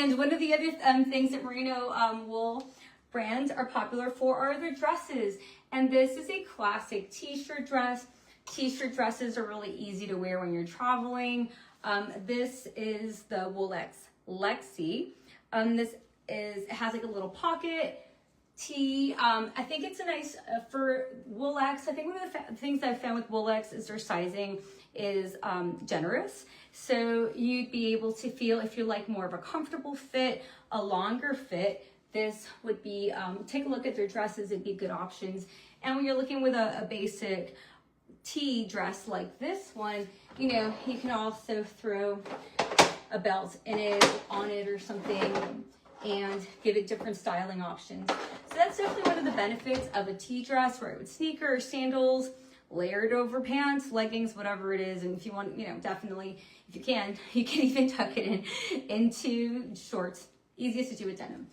And one of the other things that merino wool brands are popular for are their dresses. And this is a classic t-shirt dress. T-shirt dresses are really easy to wear when you're traveling. This is the Woolex Lexi. It has like a little pocket tee. I think it's a nice, for Woolex, I think one of the things I've found with Woolex is their sizing is generous. So you'd be able to feel, if you like more of a comfortable fit, a longer fit, this would be, take a look at their dresses, it'd be good options. And when you're looking with a basic tee dress like this one, you know, you can also throw a belt in it, on it or something, and give it different styling options. So that's definitely one of the benefits of a tee dress, right, with sneakers, sandals, layered over pants, leggings, whatever it is. And if you want, you know, definitely, if you can even tuck it into shorts. Easiest to do with denim.